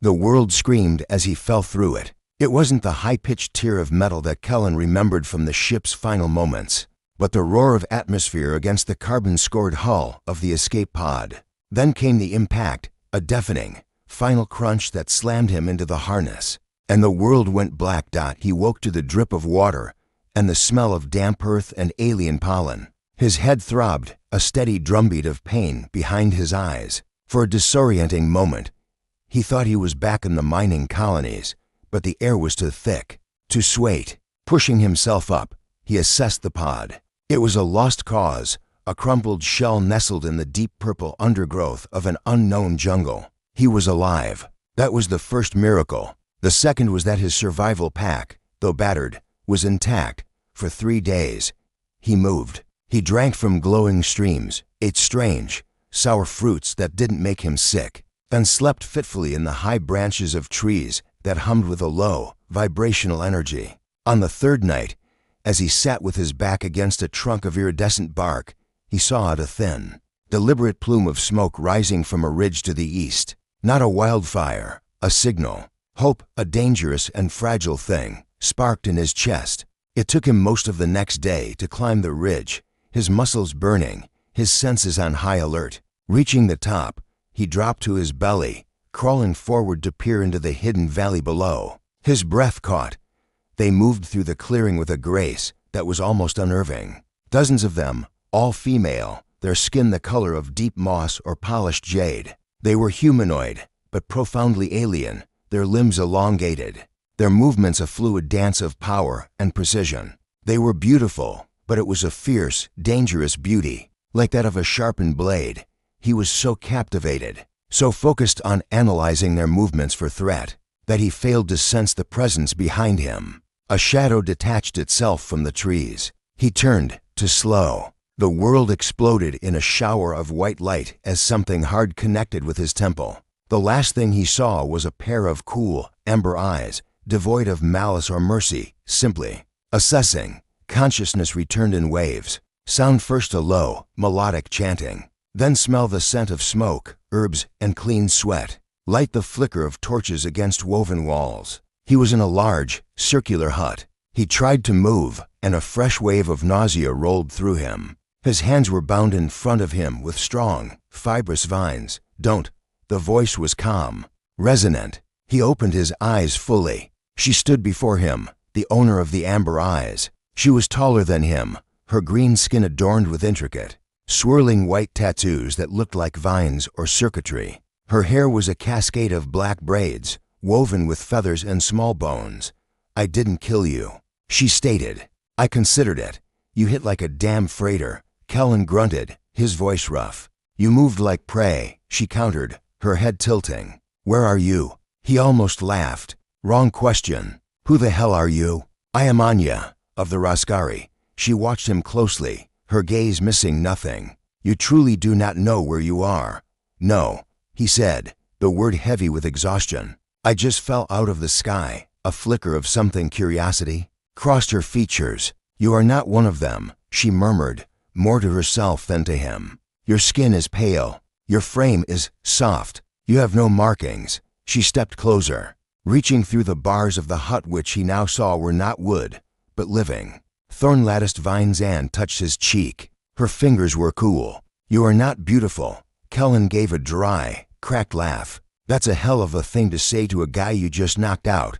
The world screamed as he fell through it. It wasn't the high-pitched tear of metal that Kellen remembered from the ship's final moments, but the roar of atmosphere against the carbon-scored hull of the escape pod. Then came the impact, a deafening, final crunch that slammed him into the harness, and the world went black. He woke to the drip of water and the smell of damp earth and alien pollen. His head throbbed, a steady drumbeat of pain behind his eyes. For a disorienting moment, he thought he was back in the mining colonies, but the air was too thick, too swayed. Pushing himself up, he assessed the pod. It was a lost cause, a crumpled shell nestled in the deep purple undergrowth of an unknown jungle. He was alive. That was the first miracle. The second was that his survival pack, though battered, was intact. For 3 days, he moved. He drank from glowing streams, ate strange, sour fruits that didn't make him sick, then slept fitfully in the high branches of trees that hummed with a low, vibrational energy. On the third night, as he sat with his back against a trunk of iridescent bark, he saw out a thin, deliberate plume of smoke rising from a ridge to the east. Not a wildfire, a signal. Hope, a dangerous and fragile thing, sparked in his chest. It took him most of the next day to climb the ridge, his muscles burning, his senses on high alert. Reaching the top, he dropped to his belly, crawling forward to peer into the hidden valley below. His breath caught. They moved through the clearing with a grace that was almost unnerving. Dozens of them, all female, their skin the color of deep moss or polished jade. They were humanoid, but profoundly alien, their limbs elongated, their movements a fluid dance of power and precision. They were beautiful, but it was a fierce, dangerous beauty, like that of a sharpened blade. He was so captivated, so focused on analyzing their movements for threat, that he failed to sense the presence behind him. A shadow detached itself from the trees. He turned, to slow. The world exploded in a shower of white light as something hard connected with his temple. The last thing he saw was a pair of cool, amber eyes, devoid of malice or mercy, simply assessing. Consciousness returned in waves. Sound first a low, melodic chanting. Then smell the scent of smoke, herbs, and clean sweat. Light the flicker of torches against woven walls. He was in a large, circular hut. He tried to move, and a fresh wave of nausea rolled through him. His hands were bound in front of him with strong, fibrous vines. Don't. The voice was calm, resonant. He opened his eyes fully. She stood before him, the owner of the amber eyes. She was taller than him, her green skin adorned with intricate, swirling white tattoos that looked like vines or circuitry. Her hair was a cascade of black braids, woven with feathers and small bones. "I didn't kill you," she stated. "I considered it. You hit like a damn freighter." Kellen grunted, his voice rough. "You moved like prey," she countered, her head tilting. "Where are you?" He almost laughed. "Wrong question. Who the hell are you?" "I am Anya, of the Raskari." She watched him closely, her gaze missing nothing. "You truly do not know where you are?" "No," he said, the word heavy with exhaustion. "I just fell out of the sky." A flicker of something curiosity crossed her features. "You are not one of them," she murmured, more to herself than to him. "Your skin is pale. Your frame is soft. You have no markings." She stepped closer, reaching through the bars of the hut which he now saw were not wood, but living. Thorn-latticed vines touched his cheek. Her fingers were cool. "You are not beautiful." Kellen gave a dry, cracked laugh. "That's a hell of a thing to say to a guy you just knocked out."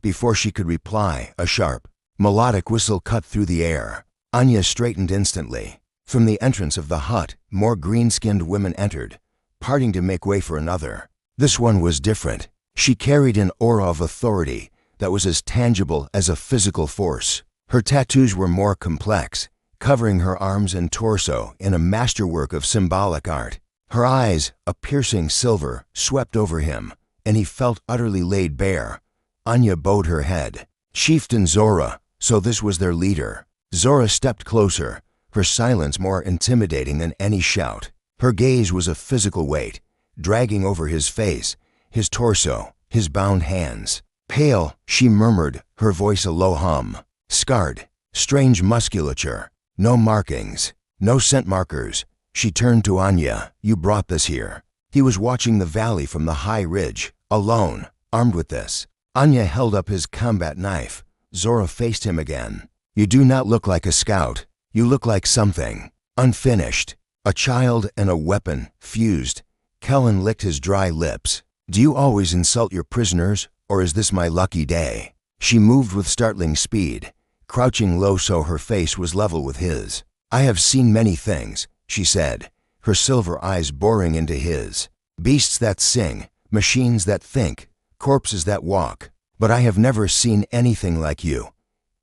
Before she could reply, a sharp, melodic whistle cut through the air. Anya straightened instantly. From the entrance of the hut, more green-skinned women entered, parting to make way for another. This one was different. She carried an aura of authority that was as tangible as a physical force. Her tattoos were more complex, covering her arms and torso in a masterwork of symbolic art. Her eyes, a piercing silver, swept over him, and he felt utterly laid bare. Anya bowed her head. Chieftain Zora, so this was their leader. Zora stepped closer, her silence more intimidating than any shout. Her gaze was a physical weight, dragging over his face, his torso, his bound hands. "Pale," she murmured, her voice a low hum. "Scarred, strange musculature, no markings, no scent markers." She turned to Anya. "You brought this here." He was watching the valley from the high ridge, Alone, armed with this. Anya held up his combat knife. Zora faced him again. You do not look like a scout. You look like something. Unfinished. A child and a weapon, fused. Kellen licked his dry lips. Do you always insult your prisoners, or is this my lucky day? She moved with startling speed, crouching low so her face was level with his. I have seen many things, she said, her silver eyes boring into his. Beasts that sing, machines that think, corpses that walk. But I have never seen anything like you.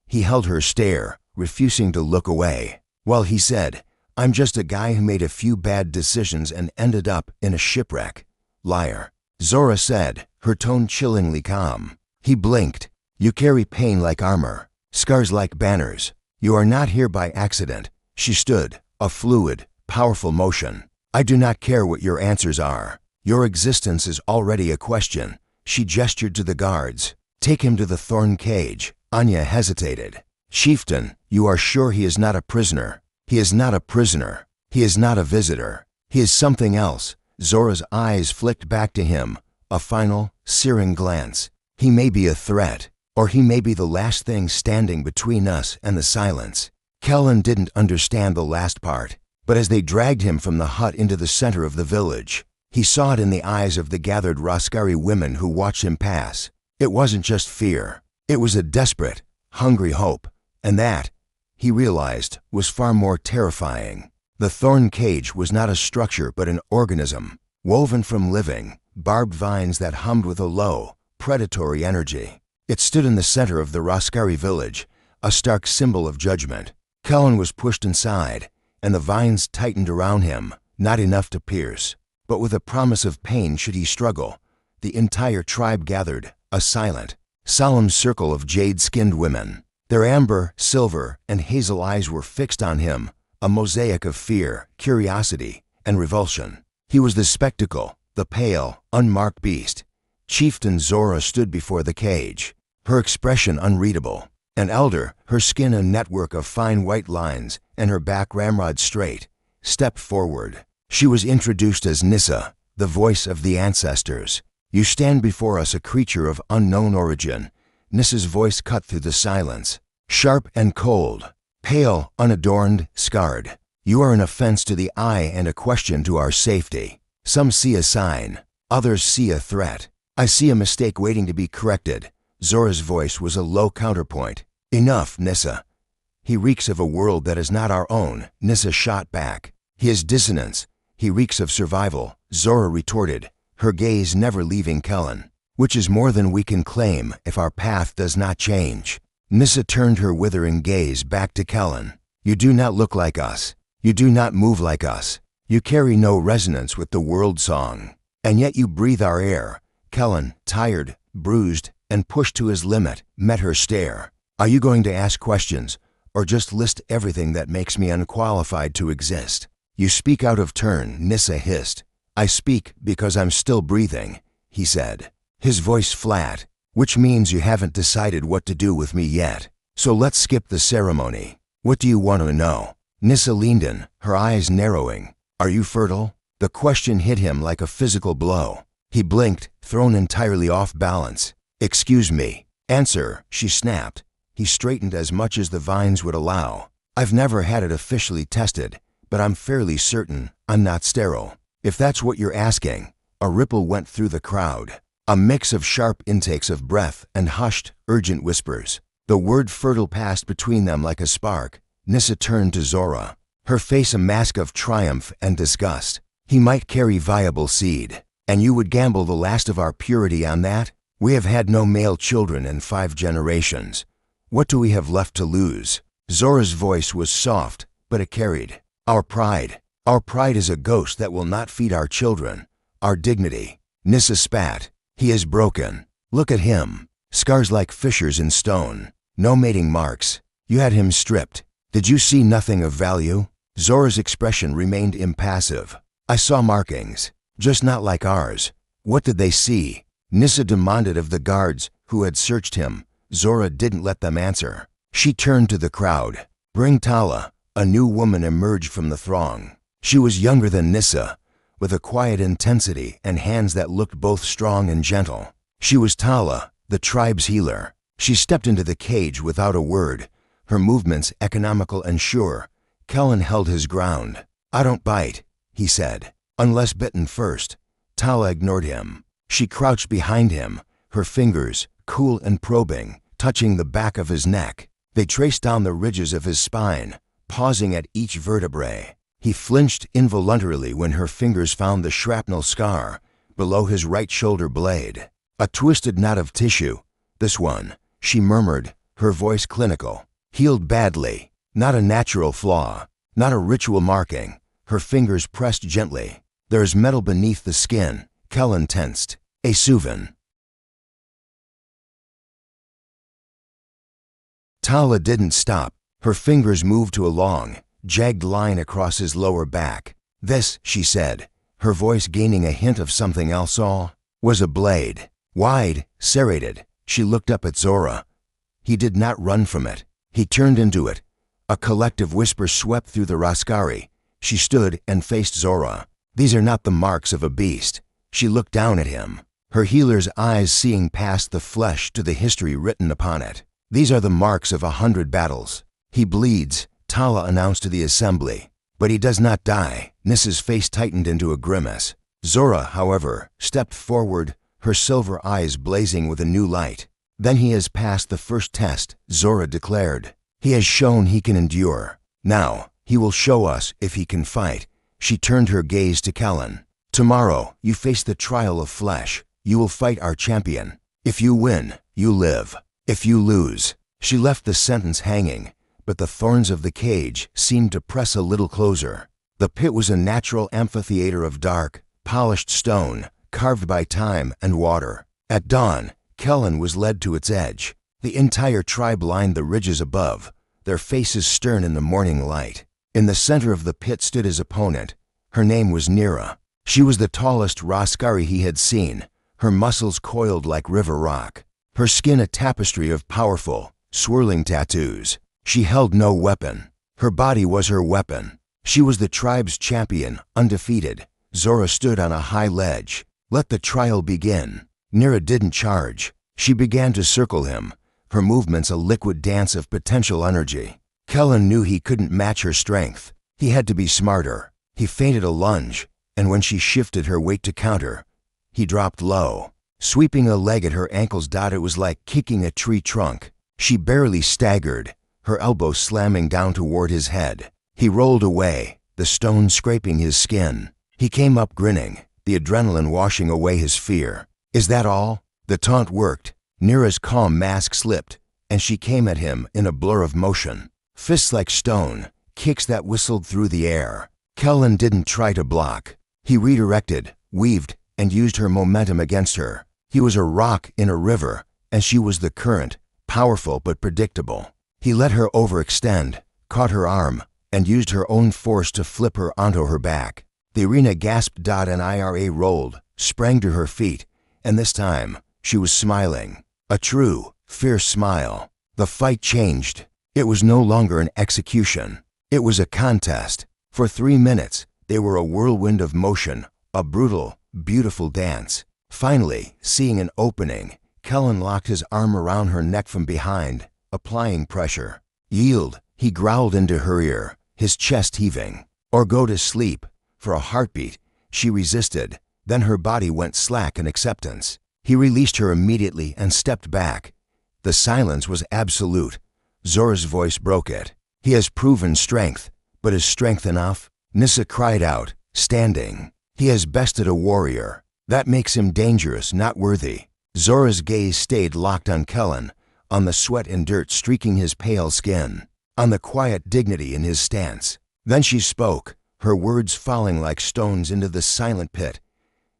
He held her stare, refusing to look away, while he said, I'm just a guy who made a few bad decisions and ended up in a shipwreck. Liar. Zora said, her tone chillingly calm. He blinked. You carry pain like armor, scars like banners. You are not here by accident. She stood, a fluid, powerful motion. I do not care what your answers are. Your existence is already a question. She gestured to the guards. Take him to the thorn cage. Anya hesitated. Chieftain, you are sure he is not a prisoner? He is not a prisoner. He is not a visitor. He is something else. Zora's eyes flicked back to him, a final, searing glance. He may be a threat, or he may be the last thing standing between us and the silence. Kellen didn't understand the last part, but as they dragged him from the hut into the center of the village, he saw it in the eyes of the gathered Raskari women who watched him pass. It wasn't just fear. It was a desperate, hungry hope, and that, he realized, was far more terrifying. The thorn cage was not a structure but an organism, woven from living, barbed vines that hummed with a low, predatory energy. It stood in the center of the Raskari village, a stark symbol of judgment. Kellen was pushed inside, and the vines tightened around him, not enough to pierce, but with a promise of pain should he struggle. The entire tribe gathered, a silent, solemn circle of jade-skinned women. Their amber, silver, and hazel eyes were fixed on him, a mosaic of fear, curiosity, and revulsion. He was the spectacle, the pale, unmarked beast. Chieftain Zora stood before the cage, her expression unreadable. An elder, her skin a network of fine white lines and her back ramrod straight, stepped forward. She was introduced as Nissa, the voice of the ancestors. You stand before us a creature of unknown origin. Nissa's voice cut through the silence, sharp and cold, pale, unadorned, scarred. You are an offense to the eye and a question to our safety. Some see a sign, others see a threat. I see a mistake waiting to be corrected. Zora's voice was a low counterpoint. Enough, Nissa. He reeks of a world that is not our own, Nissa shot back. He is dissonance. He reeks of survival, Zora retorted, her gaze never leaving Kellen. Which is more than we can claim if our path does not change. Nissa turned her withering gaze back to Kellen. You do not look like us. You do not move like us. You carry no resonance with the world song. And yet you breathe our air. Kellen, tired, bruised, and pushed to his limit, met her stare. Are you going to ask questions, or just list everything that makes me unqualified to exist? You speak out of turn, Nissa hissed. I speak because I'm still breathing, he said. His voice flat, which means you haven't decided what to do with me yet. So let's skip the ceremony. What do you want to know? Nissa leaned in, her eyes narrowing. Are you fertile? The question hit him like a physical blow. He blinked, thrown entirely off balance. Excuse me. Answer, she snapped. He straightened as much as the vines would allow. I've never had it officially tested, but I'm fairly certain I'm not sterile. If that's what you're asking. A ripple went through the crowd. A mix of sharp intakes of breath and hushed, urgent whispers. The word fertile passed between them like a spark. Nissa turned to Zora, her face a mask of triumph and disgust. He might carry viable seed, and you would gamble the last of our purity on that? We have had no male children in 5 generations. What do we have left to lose? Zora's voice was soft, but it carried. Our pride. Our pride is a ghost that will not feed our children. Our dignity. Nissa spat. He is broken. Look at him. Scars like fissures in stone. No mating marks. You had him stripped. Did you see nothing of value? Zora's expression remained impassive. I saw markings, just not like ours. What did they see? Nissa demanded of the guards who had searched him. Zora didn't let them answer. She turned to the crowd. Bring Tala. A new woman emerged from the throng. She was younger than Nissa, with a quiet intensity and hands that looked both strong and gentle. She was Tala, the tribe's healer. She stepped into the cage without a word, her movements economical and sure. Kellen held his ground. "I don't bite," he said. "Unless bitten first." Tala ignored him. She crouched behind him, her fingers, cool and probing, touching the back of his neck. They traced down the ridges of his spine, pausing at each vertebrae. He flinched involuntarily when her fingers found the shrapnel scar below his right shoulder blade. "A twisted knot of tissue. This one," she murmured, her voice clinical. "Healed badly. Not a natural flaw. Not a ritual marking." Her fingers pressed gently. "There is metal beneath the skin." Kellen tensed. "A Suvan." Tala didn't stop. Her fingers moved to a long, jagged line across his lower back. "This," she said, her voice gaining a hint of something else all, "was a blade. Wide, serrated." She looked up at Zora. He did not run from it. He turned into it. A collective whisper swept through the Raskari. She stood and faced Zora. "These are not the marks of a beast." She looked down at him, her healer's eyes seeing past the flesh to the history written upon it. "These are the marks of 100 battles. He bleeds," Tala announced to the assembly. "But he does not die." Nissa's face tightened into a grimace. Zora, however, stepped forward, her silver eyes blazing with a new light. "Then he has passed the first test," Zora declared. "He has shown he can endure. Now, he will show us if he can fight." She turned her gaze to Kellen. "Tomorrow, you face the trial of flesh. You will fight our champion. If you win, you live. If you lose." She left the sentence hanging, but the thorns of the cage seemed to press a little closer. The pit was a natural amphitheater of dark, polished stone, carved by time and water. At dawn, Kellen was led to its edge. The entire tribe lined the ridges above, their faces stern in the morning light. In the center of the pit stood his opponent. Her name was Nira. She was the tallest Raskari he had seen, her muscles coiled like river rock, her skin a tapestry of powerful, swirling tattoos. She held no weapon. Her body was her weapon. She was the tribe's champion, undefeated. Zora stood on a high ledge. "Let the trial begin." Nira didn't charge. She began to circle him, her movements a liquid dance of potential energy. Kellen knew he couldn't match her strength. He had to be smarter. He feinted a lunge, and when she shifted her weight to counter, he dropped low. Sweeping a leg at her ankles. It was like kicking a tree trunk. She barely staggered, her elbow slamming down toward his head. He rolled away, the stone scraping his skin. He came up grinning, the adrenaline washing away his fear. "Is that all?" The taunt worked. Nira's calm mask slipped, and she came at him in a blur of motion. Fists like stone, kicks that whistled through the air. Kellen didn't try to block. He redirected, weaved, and used her momentum against her. He was a rock in a river, and she was the current, powerful but predictable. He let her overextend, caught her arm, and used her own force to flip her onto her back. The arena gasped. And Ira rolled, sprang to her feet, and this time, she was smiling. A true, fierce smile. The fight changed. It was no longer an execution. It was a contest. For 3 minutes, they were a whirlwind of motion, a brutal, beautiful dance. Finally, seeing an opening, Kellen locked his arm around her neck from behind, applying pressure. "Yield," he growled into her ear, his chest heaving. "Or go to sleep." For a heartbeat, she resisted, then her body went slack in acceptance. He released her immediately and stepped back. The silence was absolute. Zora's voice broke it. "He has proven strength, but is strength enough?" Nissa cried out, standing. "He has bested a warrior. That makes him dangerous, not worthy." Zora's gaze stayed locked on Kellen, on the sweat and dirt streaking his pale skin, on the quiet dignity in his stance. Then she spoke, her words falling like stones into the silent pit.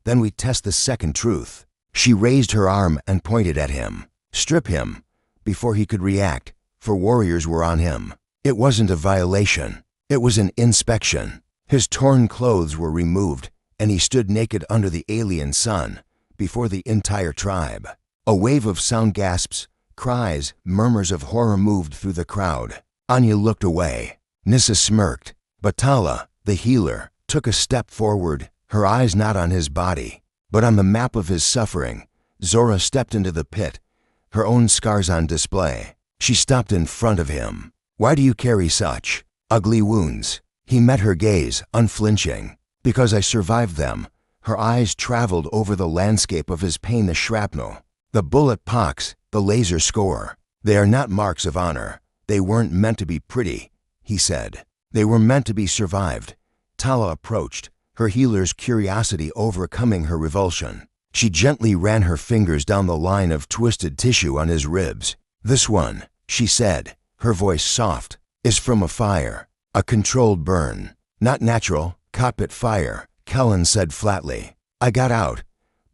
"Then we test the second truth." She raised her arm and pointed at him. "Strip him," before he could react, for warriors were on him. It wasn't a violation. It was an inspection. His torn clothes were removed, and he stood naked under the alien sun, before the entire tribe. A wave of sound gasps, cries, murmurs of horror moved through the crowd. Anya looked away. Nissa smirked. But Tala, the healer, took a step forward, her eyes not on his body, but on the map of his suffering. Zora stepped into the pit, her own scars on display. She stopped in front of him. "Why do you carry such ugly wounds?" He met her gaze, unflinching. "Because I survived them." Her eyes traveled over the landscape of his pain, the shrapnel, the bullet pocks, the laser score. "They are not marks of honor. They weren't meant to be pretty," he said. "They were meant to be survived." Tala approached, her healer's curiosity overcoming her revulsion. She gently ran her fingers down the line of twisted tissue on his ribs. "This one," she said, her voice soft, "is from a fire. A controlled burn. Not natural, cockpit fire," Kellen said flatly. "I got out.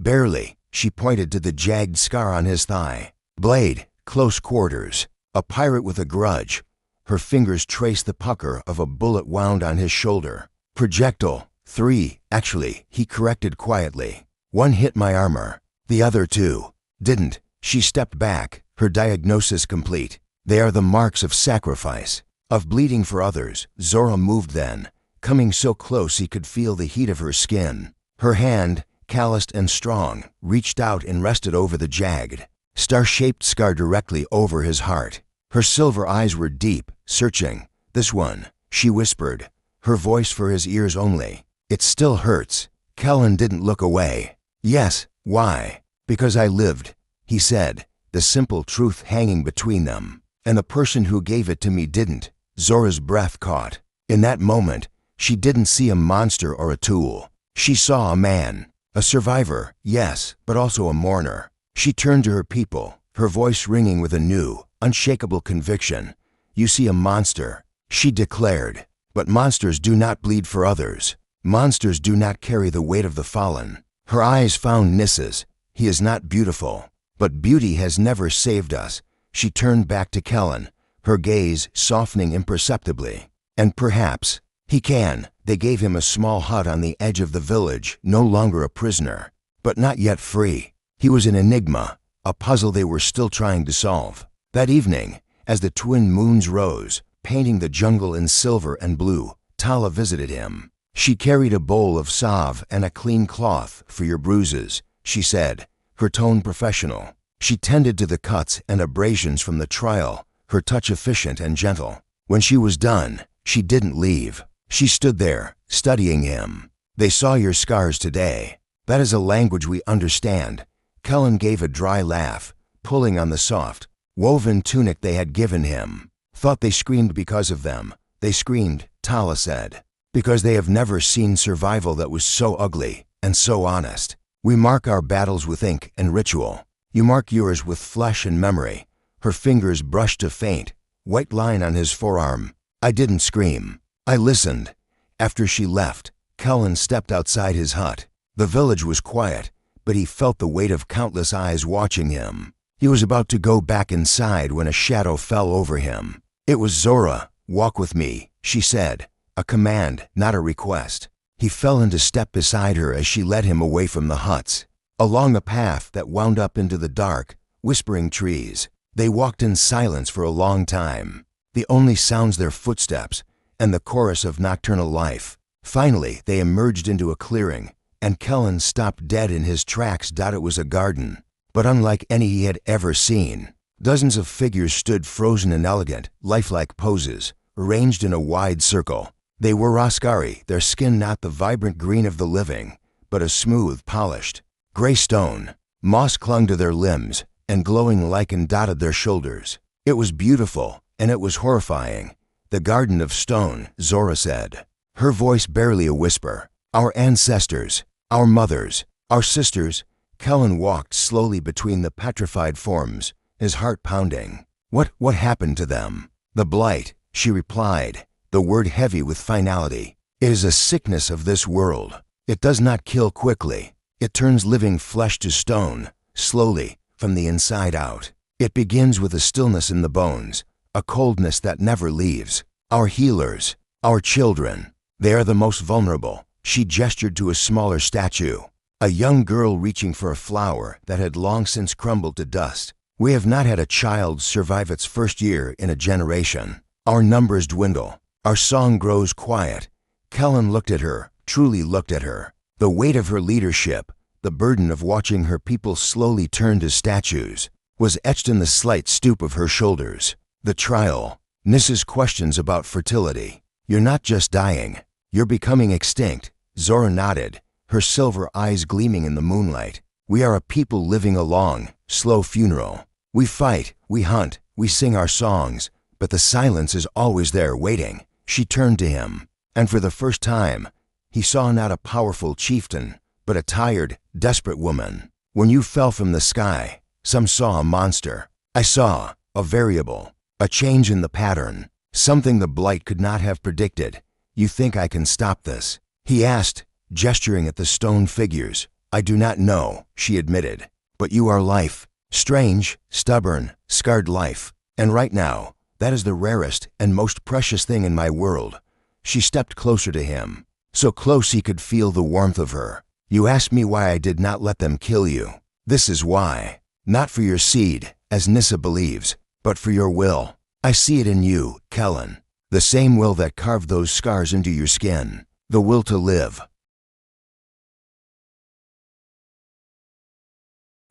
Barely." She pointed to the jagged scar on his thigh. "Blade, close quarters. A pirate with a grudge." Her fingers traced the pucker of a bullet wound on his shoulder. "Projectile, 3, actually," he corrected quietly. "One hit my armor. The other 2 didn't." She stepped back, her diagnosis complete. "They are the marks of sacrifice, of bleeding for others." Zora moved then, coming so close he could feel the heat of her skin. Her hand, calloused and strong, reached out and rested over the jagged, star-shaped scar directly over his heart. Her silver eyes were deep, searching. "This one," she whispered, her voice for his ears only. "It still hurts." Kellen didn't look away. "Yes, why?" "Because I lived," he said, the simple truth hanging between them. "And the person who gave it to me didn't." Zora's breath caught. In that moment, she didn't see a monster or a tool. She saw a man, a survivor, yes, but also a mourner. She turned to her people, her voice ringing with a new, unshakable conviction. "You see a monster," she declared, "but monsters do not bleed for others. Monsters do not carry the weight of the fallen." Her eyes found Nissa's. "He is not beautiful, but beauty has never saved us." She turned back to Kellen, her gaze softening imperceptibly. "And perhaps he can." They gave him a small hut on the edge of the village, no longer a prisoner, but not yet free. He was an enigma, a puzzle they were still trying to solve. That evening, as the twin moons rose, painting the jungle in silver and blue, Tala visited him. She carried a bowl of salve and a clean cloth for your bruises, she said, her tone professional. She tended to the cuts and abrasions from the trial, her touch efficient and gentle. When she was done, she didn't leave. She stood there, studying him. "They saw your scars today. That is a language we understand." Kellen gave a dry laugh, pulling on the soft, woven tunic they had given him. "Thought they screamed because of them." "They screamed," Tala said, "because they have never seen survival that was so ugly and so honest. We mark our battles with ink and ritual. You mark yours with flesh and memory." Her fingers brushed a faint, white line on his forearm. "I didn't scream. I listened." After she left, Kellen stepped outside his hut. The village was quiet, but he felt the weight of countless eyes watching him. He was about to go back inside when a shadow fell over him. It was Zora. "Walk with me," she said, a command, not a request. He fell into step beside her as she led him away from the huts, along a path that wound up into the dark, whispering trees. They walked in silence for a long time, the only sounds their footsteps and the chorus of nocturnal life. Finally, they emerged into a clearing, and Kellen stopped dead in his tracks. It was a garden, but unlike any he had ever seen. Dozens of figures stood frozen in elegant, lifelike poses, arranged in a wide circle. They were Raskari, their skin not the vibrant green of the living, but a smooth, polished, gray stone. Moss clung to their limbs, and glowing lichen dotted their shoulders. It was beautiful, and it was horrifying. "The garden of stone," Zora said, her voice barely a whisper. "Our ancestors, our mothers, our sisters." Kellen walked slowly between the petrified forms, his heart pounding. What happened to them?" "The blight," she replied, the word heavy with finality. "It is a sickness of this world. It does not kill quickly. It turns living flesh to stone, slowly, from the inside out. It begins with a stillness in the bones, a coldness that never leaves. Our healers, our children, they are the most vulnerable." She gestured to a smaller statue, a young girl reaching for a flower that had long since crumbled to dust. "We have not had a child survive its first year in a generation. Our numbers dwindle. Our song grows quiet." Kellen looked at her, truly looked at her. The weight of her leadership, the burden of watching her people slowly turn to statues, was etched in the slight stoop of her shoulders. The trial, Nissa's questions about fertility. You're not just dying, you're becoming extinct. Zora nodded, her silver eyes gleaming in the moonlight. We are a people living a long, slow funeral. We fight, we hunt, we sing our songs, but the silence is always there waiting. She turned to him, and for the first time, he saw not a powerful chieftain, but a tired, desperate woman. When you fell from the sky, some saw a monster. I saw a variable, a change in the pattern, something the blight could not have predicted. You think I can stop this? He asked, gesturing at the stone figures. I do not know, she admitted, but you are life. Strange, stubborn, scarred life. And right now, that is the rarest and most precious thing in my world. She stepped closer to him, so close he could feel the warmth of her. You asked me why I did not let them kill you. This is why. Not for your seed, as Nissa believes, but for your will. I see it in you, Kellen. The same will that carved those scars into your skin. The will to live.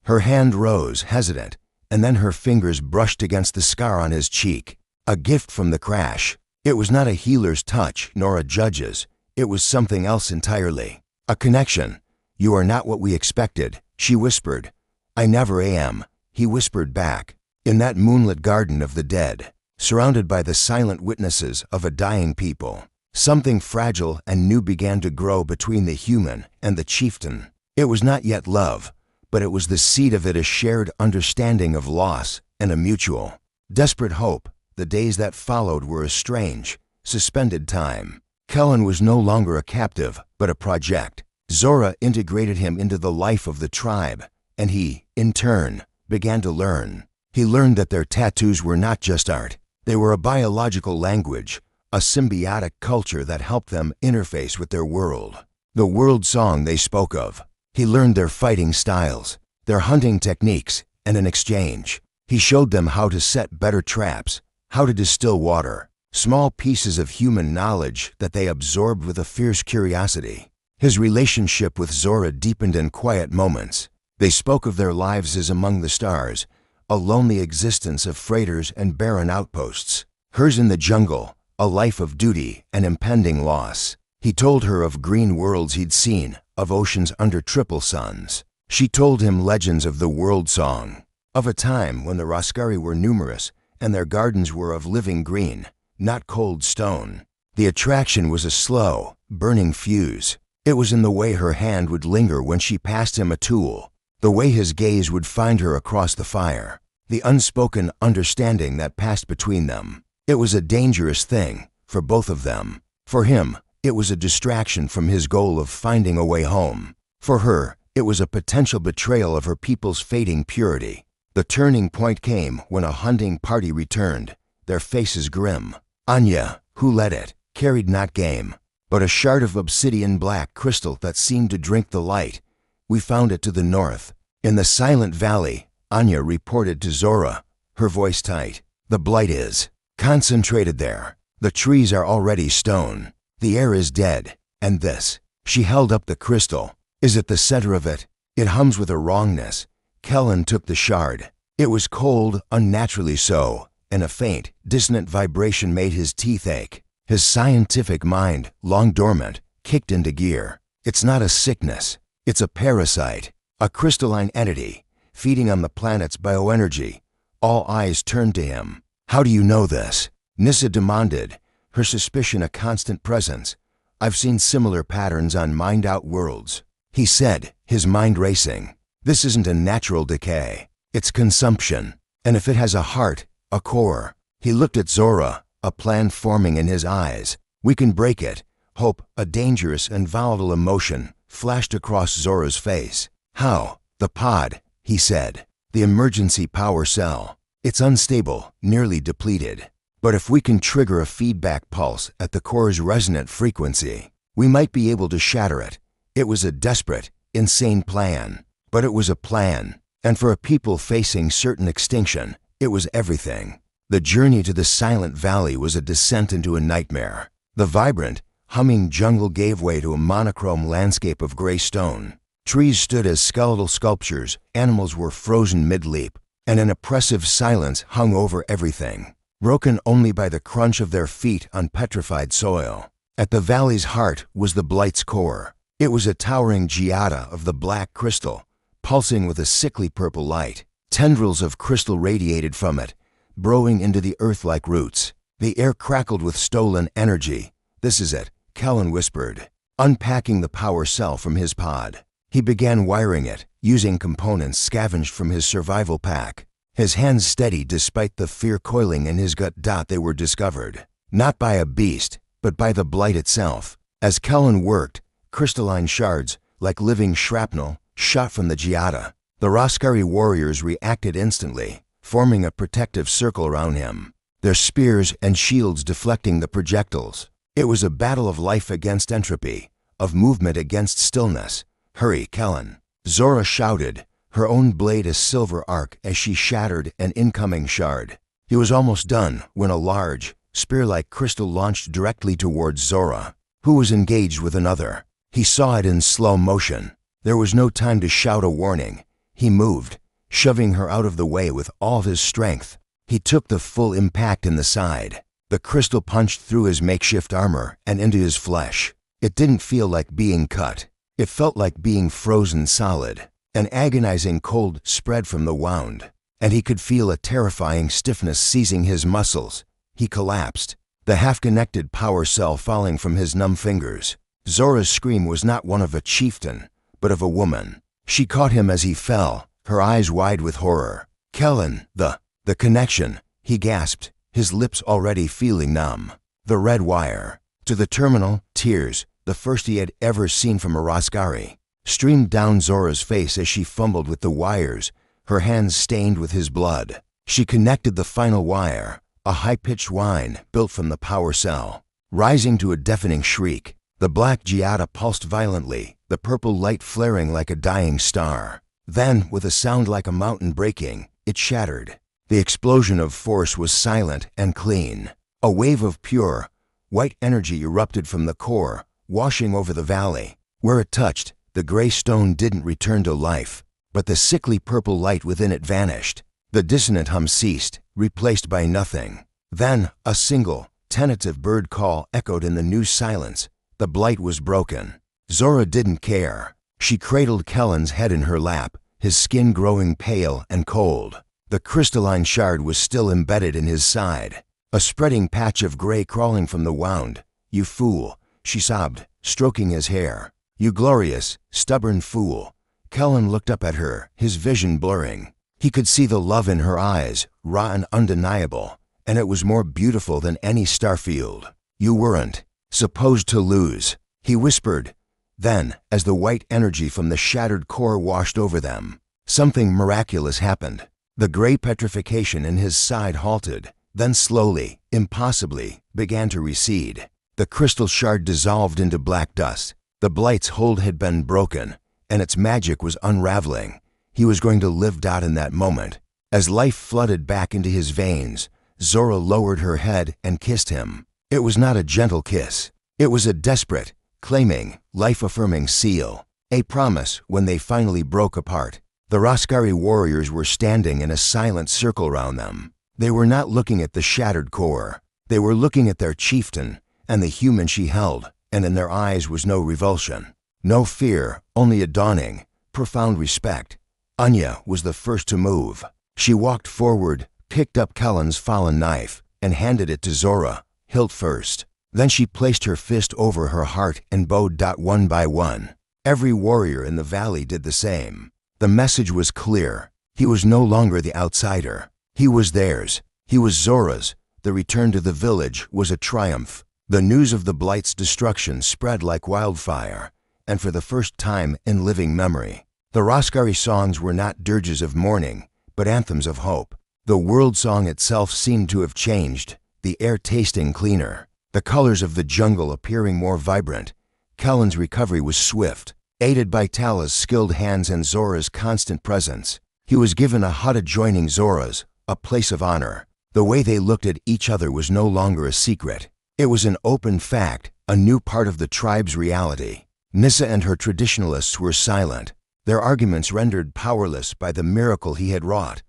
Her hand rose, hesitant, and then her fingers brushed against the scar on his cheek. A gift from the crash. It was not a healer's touch, nor a judge's. It was something else entirely. A connection. You are not what we expected, she whispered. I never am, he whispered back. In that moonlit garden of the dead, surrounded by the silent witnesses of a dying people, something fragile and new began to grow between the human and the chieftain. It was not yet love, but it was the seed of it, a shared understanding of loss and a mutual, desperate hope. The days that followed were a strange, suspended time. Kellen was no longer a captive, but a project. Zora integrated him into the life of the tribe, and he, in turn, began to learn. He learned that their tattoos were not just art. They were a biological language, a symbiotic culture that helped them interface with their world. The world song they spoke of. He learned their fighting styles, their hunting techniques, and in exchange, he showed them how to set better traps, how to distill water, small pieces of human knowledge that they absorbed with a fierce curiosity. His relationship with Zora deepened in quiet moments. They spoke of their lives as among the stars, a lonely existence of freighters and barren outposts. Hers in the jungle, a life of duty and impending loss. He told her of green worlds he'd seen, of oceans under triple suns. She told him legends of the world song, of a time when the Roskari were numerous and their gardens were of living green, not cold stone. The attraction was a slow, burning fuse. It was in the way her hand would linger when she passed him a tool, the way his gaze would find her across the fire, the unspoken understanding that passed between them. It was a dangerous thing, for both of them. For him, it was a distraction from his goal of finding a way home. For her, it was a potential betrayal of her people's fading purity. The turning point came when a hunting party returned, their faces grim. Anya, who led it, carried not game, but a shard of obsidian black crystal that seemed to drink the light. We found it to the north. In the silent valley, Anya reported to Zora, her voice tight. The blight is concentrated there. The trees are already stone. The air is dead. And this, she held up the crystal, is at the center of it. It hums with a wrongness. Kellen took the shard. It was cold, unnaturally so, and a faint, dissonant vibration made his teeth ache. His scientific mind, long dormant, kicked into gear. It's not a sickness. It's a parasite, a crystalline entity, feeding on the planet's bioenergy. All eyes turned to him. How do you know this? Nissa demanded, her suspicion a constant presence. I've seen similar patterns on mined-out worlds, he said, his mind racing. This isn't a natural decay. It's consumption. And if it has a heart, a core. He looked at Zora, a plan forming in his eyes. We can break it. Hope, a dangerous and volatile emotion, flashed across Zora's face. How? The pod, he said. The emergency power cell. It's unstable, nearly depleted. But if we can trigger a feedback pulse at the core's resonant frequency, we might be able to shatter it. It was a desperate, insane plan. But it was a plan. And for a people facing certain extinction, it was everything. The journey to the silent valley was a descent into a nightmare. The vibrant, humming jungle gave way to a monochrome landscape of gray stone. Trees stood as skeletal sculptures, animals were frozen mid-leap, and an oppressive silence hung over everything, broken only by the crunch of their feet on petrified soil. At the valley's heart was the blight's core. It was a towering geada of the black crystal, pulsing with a sickly purple light. Tendrils of crystal radiated from it, burrowing into the earth like roots. The air crackled with stolen energy. "This is it," Kellen whispered, unpacking the power cell from his pod. He began wiring it, using components scavenged from his survival pack. His hands steady despite the fear coiling in his gut. They were discovered, not by a beast, but by the blight itself. As Kellen worked, crystalline shards, like living shrapnel, shot from the geada. The Roskari warriors reacted instantly, forming a protective circle around him, their spears and shields deflecting the projectiles. It was a battle of life against entropy, of movement against stillness. "Hurry, Kellen," Zora shouted, her own blade a silver arc as she shattered an incoming shard. He was almost done when a large, spear-like crystal launched directly towards Zora, who was engaged with another. He saw it in slow motion. There was no time to shout a warning. He moved, shoving her out of the way with all of his strength. He took the full impact in the side. The crystal punched through his makeshift armor and into his flesh. It didn't feel like being cut. It felt like being frozen solid. An agonizing cold spread from the wound, and he could feel a terrifying stiffness seizing his muscles. He collapsed, the half-connected power cell falling from his numb fingers. Zora's scream was not one of a chieftain, but of a woman. She caught him as he fell, her eyes wide with horror. "Kellen, the connection," he gasped, his lips already feeling numb. The red wire. To the terminal, tears, the first he had ever seen from a Roskari, streamed down Zora's face as she fumbled with the wires, her hands stained with his blood. She connected the final wire, a high-pitched whine built from the power cell. Rising to a deafening shriek, the black geada pulsed violently, the purple light flaring like a dying star. Then, with a sound like a mountain breaking, it shattered. The explosion of force was silent and clean. A wave of pure, white energy erupted from the core, washing over the valley. Where it touched, the gray stone didn't return to life, but the sickly purple light within it vanished. The dissonant hum ceased, replaced by nothing. Then, a single, tentative bird call echoed in the new silence. The blight was broken. Zora didn't care. She cradled Kellen's head in her lap, his skin growing pale and cold. The crystalline shard was still embedded in his side, a spreading patch of gray crawling from the wound. "You fool," she sobbed, stroking his hair. "You glorious, stubborn fool." Kellen looked up at her, his vision blurring. He could see the love in her eyes, raw and undeniable, and it was more beautiful than any starfield. "You weren't supposed to lose," he whispered. Then, as the white energy from the shattered core washed over them, something miraculous happened. The gray petrification in his side halted, then slowly, impossibly, began to recede. The crystal shard dissolved into black dust. The blight's hold had been broken, and its magic was unraveling. He was going to live in that moment. As life flooded back into his veins, Zora lowered her head and kissed him. It was not a gentle kiss. It was a desperate, claiming, life-affirming seal. A promise when they finally broke apart. The Roskari warriors were standing in a silent circle around them. They were not looking at the shattered core. They were looking at their chieftain and the human she held, and in their eyes was no revulsion, no fear, only a dawning, profound respect. Anya was the first to move. She walked forward, picked up Kellen's fallen knife, and handed it to Zora, hilt first. Then she placed her fist over her heart and bowed. One by one. Every warrior in the valley did the same. The message was clear. He was no longer the outsider. He was theirs. He was Zora's. The return to the village was a triumph. The news of the blight's destruction spread like wildfire, and for the first time in living memory, the Roskari songs were not dirges of mourning, but anthems of hope. The world song itself seemed to have changed, the air tasting cleaner, the colors of the jungle appearing more vibrant. Kellen's recovery was swift, aided by Tala's skilled hands and Zora's constant presence. He was given a hut adjoining Zora's, a place of honor. The way they looked at each other was no longer a secret. It was an open fact, a new part of the tribe's reality. Nissa and her traditionalists were silent, their arguments rendered powerless by the miracle he had wrought.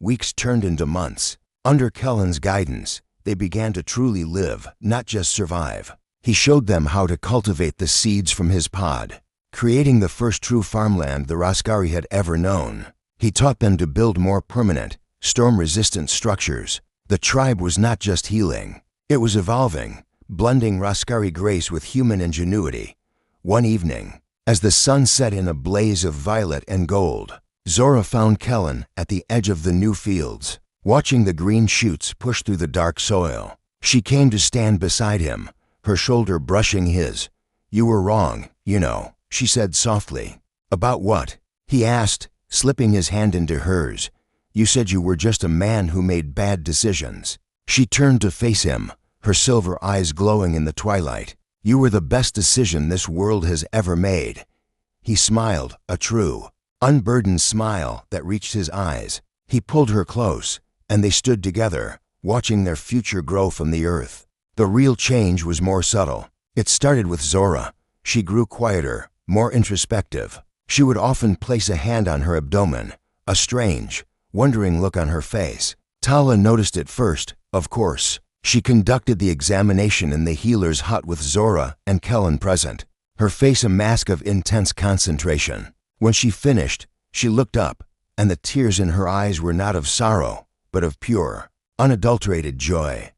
Weeks turned into months. Under Kellen's guidance, they began to truly live, not just survive. He showed them how to cultivate the seeds from his pod, creating the first true farmland the Raskari had ever known. He taught them to build more permanent, storm-resistant structures. The tribe was not just healing, it was evolving, blending Raskari grace with human ingenuity. One evening, as the sun set in a blaze of violet and gold, Zora found Kellen at the edge of the new fields, watching the green shoots push through the dark soil. She came to stand beside him, her shoulder brushing his. "You were wrong, you know," she said softly. "About what?" he asked, slipping his hand into hers. "You said you were just a man who made bad decisions." She turned to face him, her silver eyes glowing in the twilight. "You were the best decision this world has ever made." He smiled, a true, unburdened smile that reached his eyes. He pulled her close, and they stood together, watching their future grow from the earth. The real change was more subtle. It started with Zora. She grew quieter, more introspective. She would often place a hand on her abdomen, a strange, wondering look on her face. Tala noticed it first, of course. She conducted the examination in the healer's hut with Zora and Kellen present, her face a mask of intense concentration. When she finished, she looked up, and the tears in her eyes were not of sorrow, but of pure, unadulterated joy.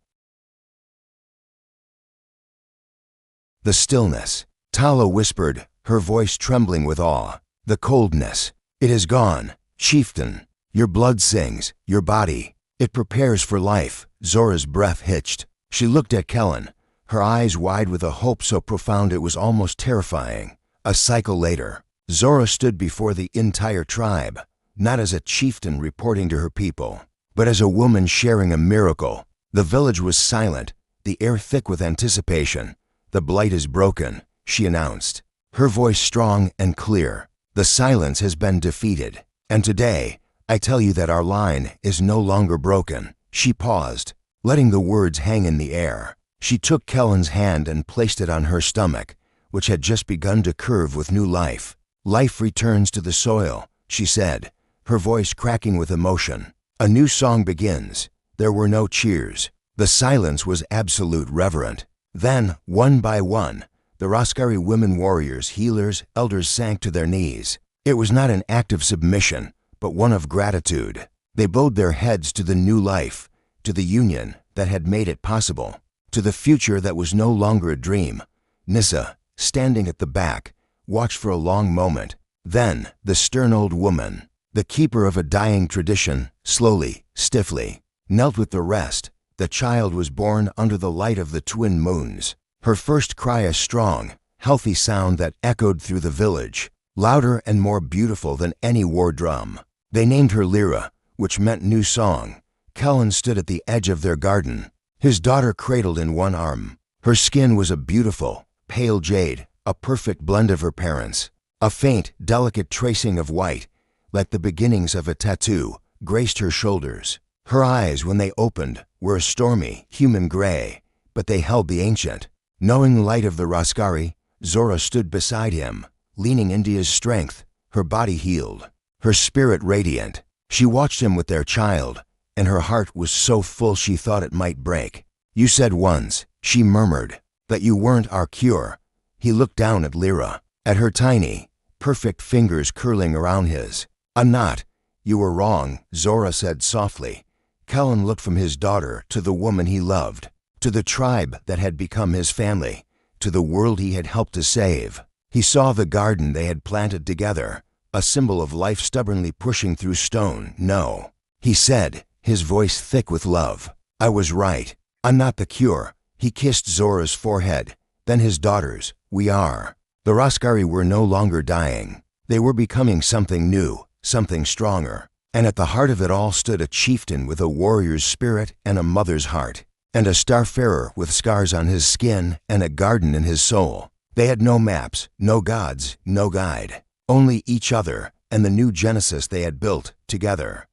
The stillness. Tala whispered, her voice trembling with awe. "The coldness. It is gone, chieftain. Your blood sings, your body. It prepares for life." Zora's breath hitched. She looked at Kellen, her eyes wide with a hope so profound it was almost terrifying. A cycle later, Zora stood before the entire tribe, not as a chieftain reporting to her people, but as a woman sharing a miracle. The village was silent, the air thick with anticipation. "The blight is broken," she announced, her voice strong and clear. "The silence has been defeated, and today, I tell you that our line is no longer broken." She paused, letting the words hang in the air. She took Kellen's hand and placed it on her stomach, which had just begun to curve with new life. "Life returns to the soil," she said, her voice cracking with emotion. "A new song begins." There were no cheers. The silence was absolute, reverent. Then, one by one, the Raskari women warriors, healers, elders sank to their knees. It was not an act of submission, but one of gratitude. They bowed their heads to the new life, to the union that had made it possible, to the future that was no longer a dream. Nissa, standing at the back, watched for a long moment. Then, the stern old woman, the keeper of a dying tradition, slowly, stiffly, knelt with the rest. The child was born under the light of the twin moons. Her first cry a strong, healthy sound that echoed through the village, louder and more beautiful than any war drum. They named her Lyra, which meant new song. Kellen stood at the edge of their garden, his daughter cradled in one arm. Her skin was a beautiful, pale jade, a perfect blend of her parents. A faint, delicate tracing of white, like the beginnings of a tattoo, graced her shoulders. Her eyes, when they opened, were a stormy, human gray, but they held the ancient, knowing light of the Raskari. Zora stood beside him, leaning into his strength, her body healed, her spirit radiant. She watched him with their child, and her heart was so full she thought it might break. "You said once," she murmured, "that you weren't our cure." He looked down at Lyra, at her tiny, perfect fingers curling around his. "I'm not." "You were wrong," Zora said softly. Kellen looked from his daughter to the woman he loved, to the tribe that had become his family, to the world he had helped to save. He saw the garden they had planted together, a symbol of life stubbornly pushing through stone. "No," he said, his voice thick with love. "I was right. I'm not the cure." He kissed Zora's forehead, then his daughter's. "We are." The Raskari were no longer dying. They were becoming something new, something stronger. And at the heart of it all stood a chieftain with a warrior's spirit and a mother's heart, and a starfarer with scars on his skin and a garden in his soul. They had no maps, no gods, no guide, only each other and the new Genesis they had built together.